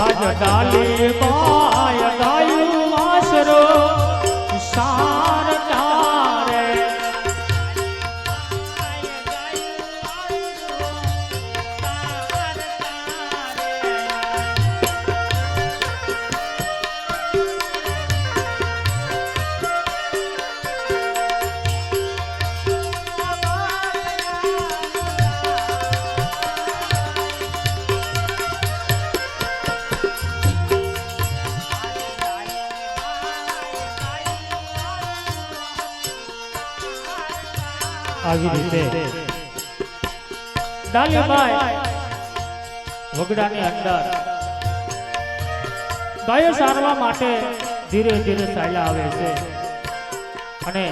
આજ ડાલી બાય ગાયું વાસરો સાર તારે આવી રીતે ડાલીબાઈ વગડાની અંદર ગાયો સારવા માટે ધીરે ધીરે ચાલ્યા આવે છે અને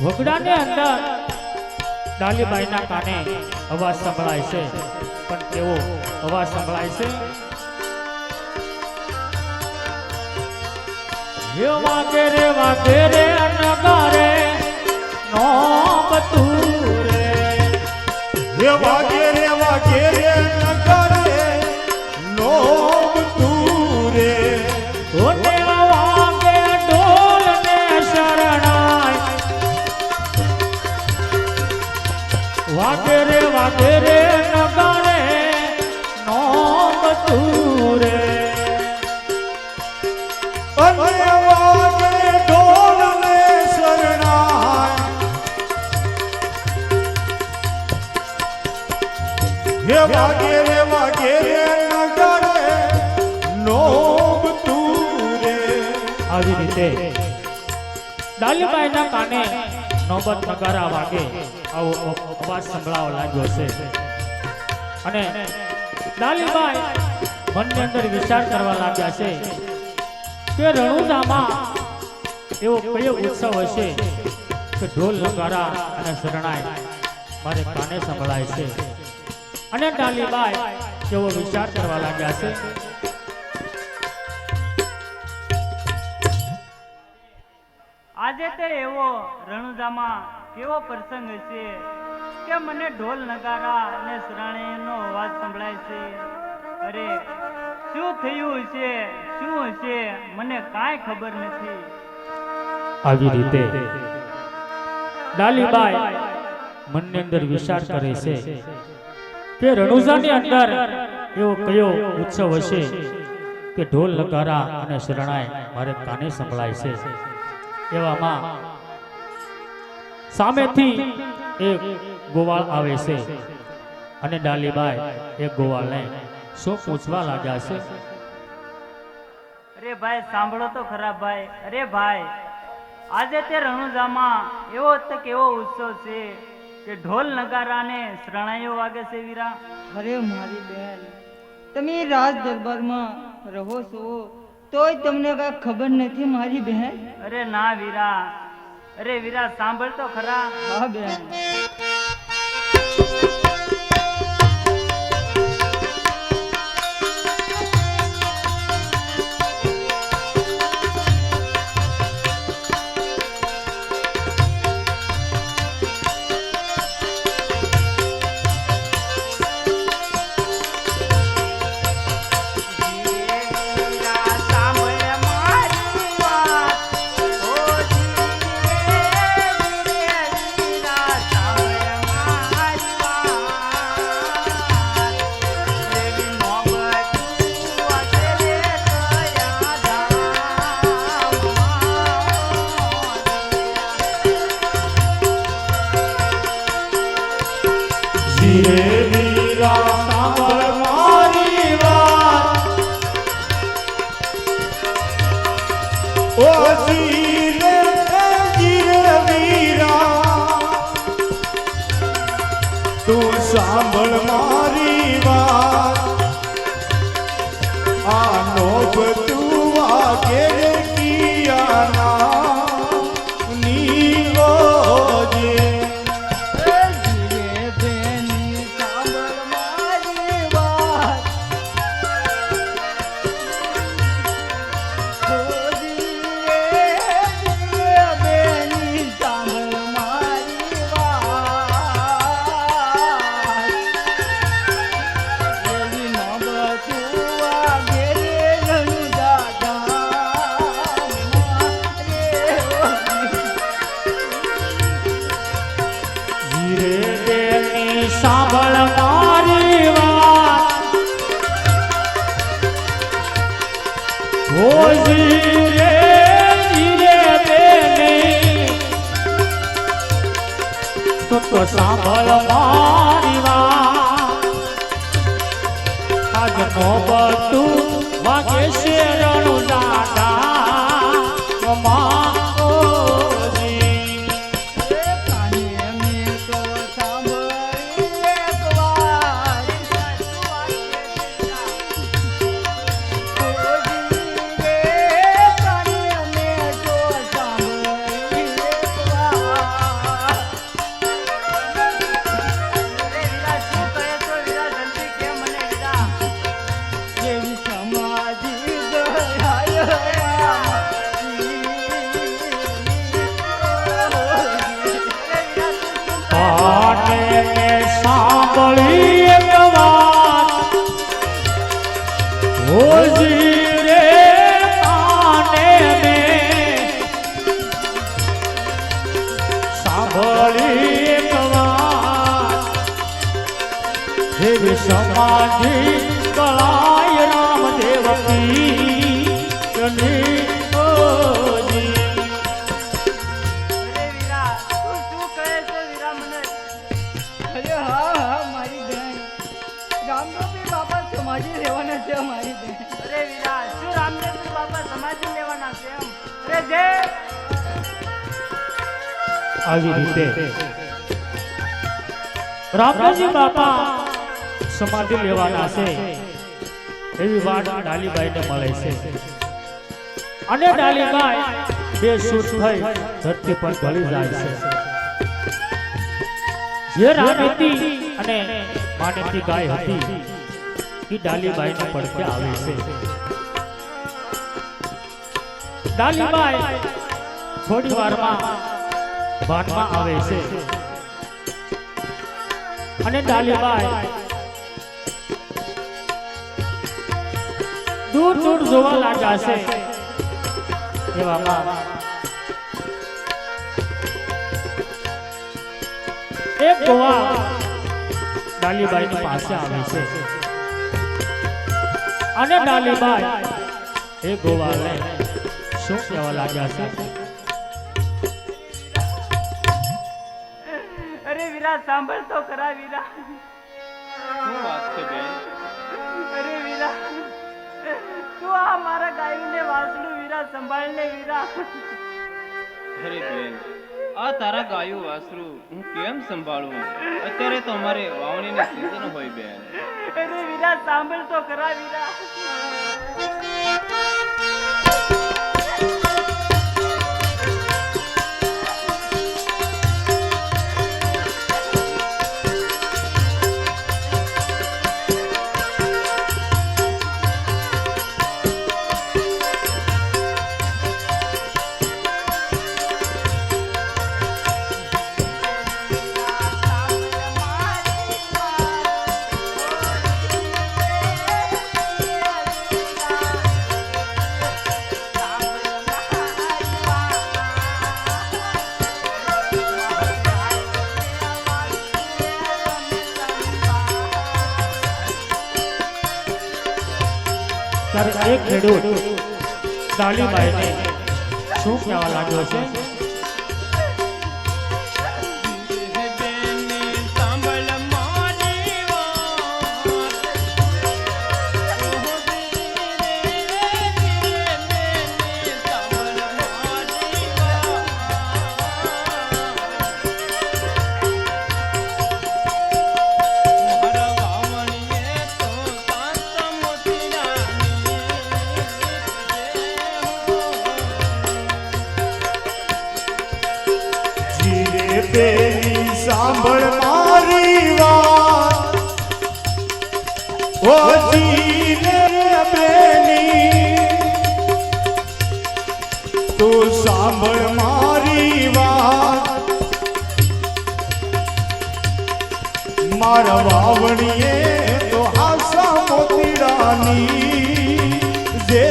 વગડાની અંદર ડાલીબાઈના કાને અવાજ સંભળાય છે પણ કેવો અવાજ સંભળાય છે વાગે રે નગારે નોમ તુરે વાગે રે નગારે નોમ તુરે ઓને વાગે ઢોલ ને શરણાય વાગે રે નગારે નોમ તુરે વાગે ઢોલ ને શરણાય વાગે રે નગારે નોમ તુરે આવી રીતે ડાલીબાઈના કાને નોબત નગારા વાગે આવો અવાજ સંભળાવા લાગ્યો છે અને ડાલીબાઈ મનની અંદર વિચાર કરવા લાગ્યા છે કે રણુજામાં એવો કયો ઉત્સવ હશે કે ઢોલ નગારા અને શરણાઈ મારે કાને સંભળાય છે અને ડાલીબાઈ કેવો વિચાર કરવા લાગ્યા છે આજે તે એવો રણુજામાં કેવો પ્રસંગ હશે કે મને ઢોલ નગારા અને શરણાઈનો અવાજ સંભળાય છે અરે શું થયું હશે શું હશે મને કાંઈ ખબર નથી આવી રીતે ડાલીબાઈ મનની અંદર વિચાર કરે છે કે રણુજાની અંદર એવો કયો ઉત્સવ હશે કે ઢોલ નગારા અને શરણાઈ મારે કાને સંભળાય છે એવામાં સામેથી એક ગોવાળ આવે છે અને ડાલીબાઈ એક ગોવાળને શું પૂછવા લાગ્યા છે અરે ભાઈ સાંભળો તો ખરા ભાઈ અરે ભાઈ આજે તે રણુજામાં એવો તક એવો ઉત્સવ છે કે ઢોલ નગારા ને શરણાઈઓ વાગે છે વીરા અરે મારી બહેન તમે રાજ દરબારમાં રહો છો તોય તમને કઈ ખબર નથી મારી બહેન અરે ના વીરા અરે વીરા સાંભળ તો ખરા હા બહેન તું સાંભળ મારી વાત આનો બધું વાગે કિયાના નીવો જે તું સાંભળ મારી વાત ઓ જીરે જીરે બેની તો સાંભળ મારી વાત આજ નો બધું વાગે છે રણુ દાદા માઓજી કાને મેં તો સાંભળી એક વાર સાંભળી એક વાત હોજી રે કાને મેં સાંભળી એક વાત દેવી સમાધિ કળાય રામદેવ પીરની ઓજી અરે હા હા મારી બેન રામદેવજી બાપા સમાધિ રહેવાના છે મારી બેન અરે વીરા શું રામદેવજી બાપા સમાધિ લેવાના છે એમ અરે જય આવી રીતે રામદેવજી બાપા સમાધિ લેવાના છે એવી વાત ડાલીબાઈને મળે છે અને ડાલીબાઈ બે સૂટ થઈ ધરતી પર ગળી જાય છે જે રામેતી અને માનેતી ગાય હતી એ ડાલીબાઈને પડખે આવે છે ડાલીબાઈ થોડી વારમાં ભાનમાં આવે છે અને ડાલીબાઈ દૂર દૂર જોવા લાગ્યા છે એવામાં એક ગોવા ડાલીબાઈની પાસે આવે છે અને ડાલીબાઈ એ ગોવાને શું કહેવા લાગ્યા છે અરે વીરા સાંભળ તો ખરા વીરા શું વાત છે બેન? અરે વીરા તું આ મારા ગાયુને વાસણું વીરા સંભાળને વીરા અરે બેન, આ તારા ગાયું વાસરું હું કેમ સંભાળું? અત્યારે તો અમારે વાવણીની સીઝન હોય બેન. અરે વીરા સાંભળ તો ખરા વીરા ત્યારે એક ખેડૂત ડાલીબાઈને શું કહેવા લાગ્યો છે બેની સાંભળ મારી વાત ઓ જીને બેની તું સાંભળ મારી વાત મારા વાવણીએ તો આશા મોતીડાની જે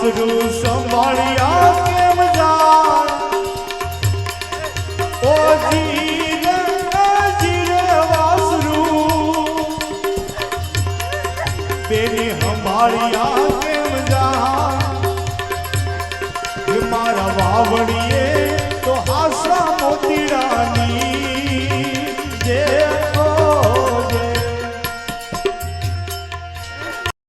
વાસરું સંભાળ્યા કેમ જાય ઓ જીરે વાસરું બેની સંભાળ્યા કેમ જાય મારા વાવણીએ તો આશા મોતીડાની જે